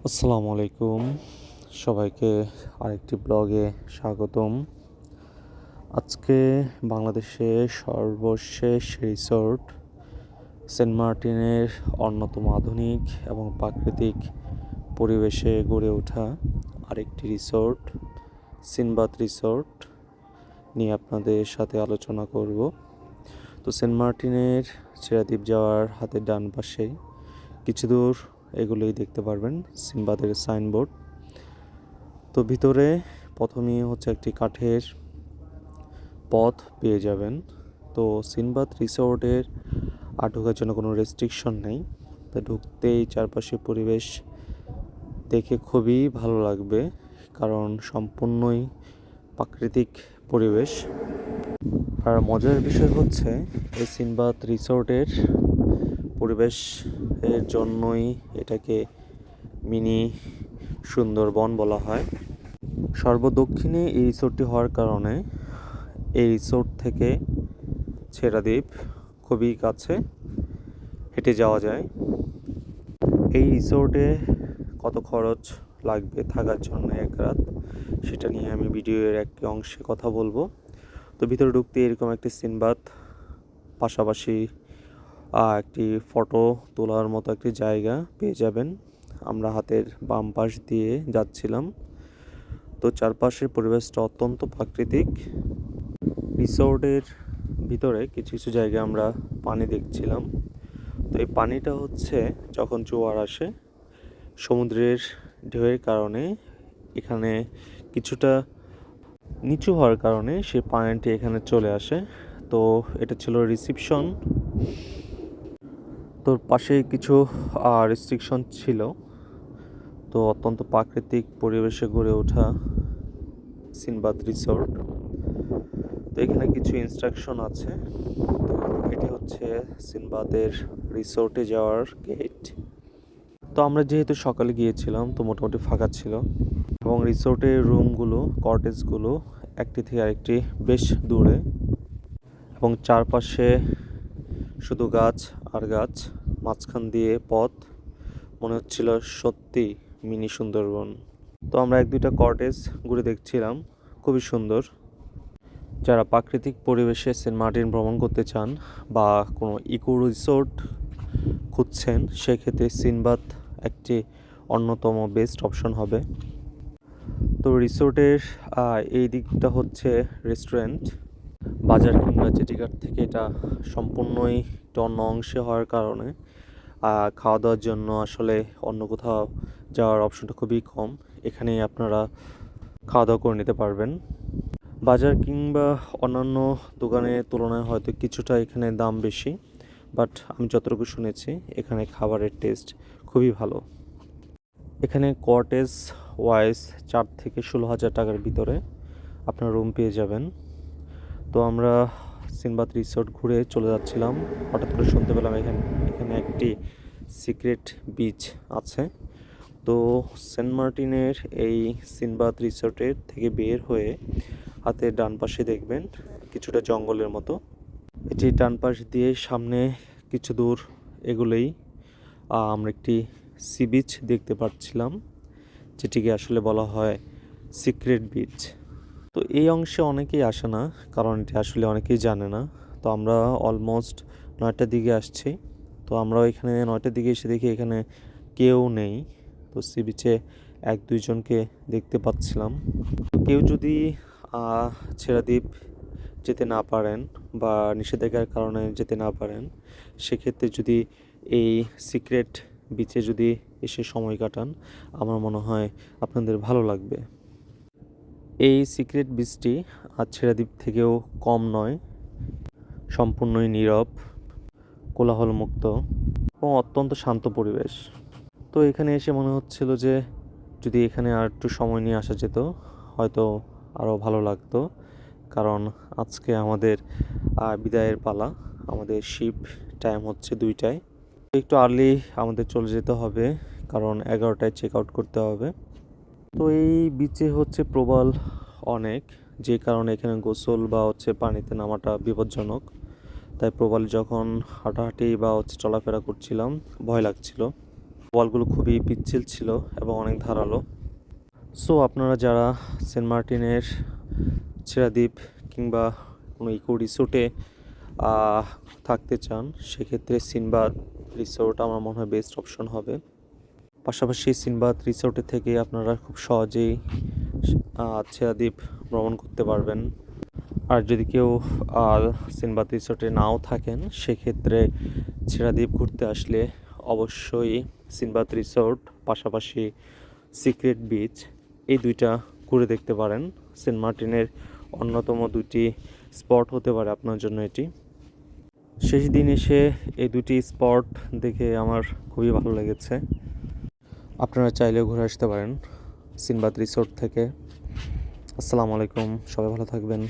আসসালামু আলাইকুম সবাইকে আরেকটি ব্লগে স্বাগতম। আজকে বাংলাদেশে সর্বশেষ রিসোর্ট সেন্ট মার্টিনের অন্যতম আধুনিক এবং প্রাকৃতিক পরিবেশে গড়ে ওঠা আরেকটি রিসোর্ট সিনবাদ রিসোর্ট নিয়ে আপনাদের সাথে আলোচনা করব। তো সেন্ট মার্টিনের ছেড়াদ্বীপ যাওয়ার হাতের ডান পাশে কিছু দূর এগুলোই দেখতে পারবেন সিনবাদের সাইনবোর্ড। তো ভিতরে প্রথমেই হচ্ছে একটি কাঠের পথ পেয়ে যাবেন। তো সিনবাদ রিসোর্টের ঢোকার জন্য কোনো রেস্ট্রিকশন নেই, তো ঢুকতেই চারপাশে পরিবেশ দেখে খুবই ভালো লাগবে, কারণ সম্পূর্ণই প্রাকৃতিক পরিবেশ। আর মজার বিষয় হচ্ছে এই সিনবাদ রিসোর্টের পরিবেশের জন্যই এটাকে মিনি সুন্দরবন বলা হয়। সর্বদক্ষিণে এই রিসোর্টটি হওয়ার কারণে এই রিসোর্ট থেকে ছেড়াদ্বীপ খুবই কাছে, হেঁটে যাওয়া যায়। এই রিসোর্টে কত খরচ লাগবে থাকার জন্য এক রাত, সেটা নিয়ে আমি ভিডিওর একটি অংশে কথা বলবো। তো ভিতরে ঢুকতে এরকম একটি সিনবাদ, পাশাপাশি একটি ফটো তোলার মতো একটি জায়গা পেয়ে যাবেন। আমরা হাতের বাম পাশ দিয়ে যাচ্ছিলাম। তো চারপাশের পরিবেশটা অত্যন্ত প্রাকৃতিক। রিসোর্টের ভিতরে কিছু কিছু জায়গায় আমরা পানি দেখছিলাম। তো এই পানিটা হচ্ছে যখন জোয়ার আসে সমুদ্রের ঢেউয়ের কারণে এখানে কিছুটা নিচু হওয়ার কারণে সে পানিটি এখানে চলে আসে। তো এটা ছিল রিসিপশন। তোর পাশে কিছু রেস্ট্রিকশন ছিল। তো অত্যন্ত প্রাকৃতিক পরিবেশে গড়ে ওঠা সিনবাদ রিসোর্ট। তো এখানে কিছু ইনস্ট্রাকশন আছে। তো এটি হচ্ছে সিনবাদের রিসোর্টে যাওয়ার গেট। তো আমরা যেহেতু সকালে গিয়েছিলাম, তো মোটামুটি ফাঁকা ছিল এবং রিসোর্টের রুমগুলো, কটেজগুলো একটি থেকে আরেকটি বেশ দূরে এবং চারপাশে শুধু গাছ আর গাছ, মাঝখান দিয়ে পথ, মনে হচ্ছিল সত্যি মিনি সুন্দরবন। তো আমরা এক দুইটা কটেজ ঘুরে দেখছিলাম, খুবই সুন্দর। যারা প্রাকৃতিক পরিবেশে সেন্ট মার্টিন ভ্রমণ করতে চান বা কোনো ইকো রিসোর্ট খুঁজছেন, সেক্ষেত্রে সিনবাদ একটি অন্যতম বেস্ট অপশন হবে। তো রিসোর্টের এই দিকটা হচ্ছে রেস্টুরেন্ট। বাজার কিংবা জেটিঘাট থেকে এটা সম্পূর্ণই একটা অন্য অংশে হওয়ার কারণে খাওয়া দাওয়ার জন্য আসলে অন্য কোথাও যাওয়ার অপশনটা খুবই কম। এখানেই আপনারা খাওয়া দাওয়া করে নিতে পারবেন। বাজার কিংবা অন্যান্য দোকানের তুলনায় হয়তো কিছুটা এখানে দাম বেশি, বাট আমি যতটুকু শুনেছি এখানে খাবারের টেস্ট খুবই ভালো। এখানে কটেজ ওয়াইজ 4 থেকে 16,000 টাকার ভিতরে আপনার রুম পেয়ে যাবেন। তো আমরা সিনবাদ রিসোর্ট ঘুরে চলে যাচ্ছিলাম, হঠাৎ করে শুনতে পেলাম এখানে একটি সিক্রেট বিচ আছে। তো সেন্ট মার্টিনের এই সিনবাদ রিসোর্টের থেকে বের হয়ে হাতের ডান পাশে দেখবেন কিছুটা জঙ্গলের মতো। এটি ডান পাশ দিয়ে সামনে কিছু দূর এগুলোই আমরা একটি সি বিচ দেখতে পাচ্ছিলাম, যেটিকে আসলে বলা হয় সিক্রেট বিচ। তো এই অংশে অনেকেই আসে না, কারণ এটি আসলে অনেকেই জানে না। তো আমরা অলমোস্ট 9টার দিকে আসছি। তো আমরা এখানে 9টার দিকে এসে দেখি এখানে কেউ নেই। তো সি বিচে 1-2 জনকে দেখতে পাচ্ছিলাম। কেউ যদি ছেড়াদ্বীপ যেতে না পারেন বা নিষেধাজ্ঞার কারণে যেতে না পারেন, সেক্ষেত্রে যদি এই সিক্রেট বিচে যদি এসে সময় কাটান, আমার মনে হয় আপনাদের ভালো লাগবে। এই সিক্রেট বিচটি ছেড়াদ্বীপ থেকেও কম নয়, সম্পূর্ণই নীরব, কোলাহলমুক্ত এবং অত্যন্ত শান্ত পরিবেশ। তো এখানে এসে মনে হচ্ছিল যে যদি এখানে আর একটু সময় নিয়ে আসা যেত হয়তো আরও ভালো লাগতো, কারণ আজকে আমাদের বিদায়ের পালা। আমাদের শিপ টাইম হচ্ছে 2টায়। একটু আর্লি আমাদের চলে যেতে হবে, কারণ 11টায় চেক আউট করতে হবে। তো এই বিচে হচ্ছে প্রবাল অনেক, যে কারণে এখানে গোসল বা পানিতে নামাটা বিপজ্জনক। তাই প্রবালে যখন হাঁটাহাঁটি বা চলাফেরা করছিলাম ভয় লাগছিল। ওয়ালগুলো খুবই পিচ্ছিল ছিল এবং অনেক ধারালো। সো আপনারা যারা সেন্ট মার্টিনের ছেড়া দ্বীপ কিংবা কোনো ইকো রিসোর্টে থাকতে চান, সেক্ষেত্রে সিনবাদ রিসোর্ট আমার মনে হয় বেস্ট অপশন হবে। পাশাপাশি সিনবাদ রিসোর্টে থেকে আপনারা খুব সহজেই ছেড়া দ্বীপ ভ্রমণ করতে পারবেন। আর যদি কেউ সিনবাদ রিসোর্টে নাও থাকেন, সেক্ষেত্রে ছেড়া দ্বীপ ঘুরতে আসলে অবশ্যই সিনবাদ রিসোর্ট পাশাপাশি সিক্রেট বিচ এই দুইটা ঘুরে দেখতে পারেন। সেন্ট মার্টিনের অন্যতম দুটি স্পট হতে পারে আপনার জন্য এটি। শেষ দিন এসে এই দুটি স্পট দেখে আমার খুবই ভালো লেগেছে। আপনারা চাইলেও ঘুরে আসতে পারেন সিনবাদ রিসোর্ট থেকে। আসসালামু আলাইকুম, সবাই ভালো থাকবেন।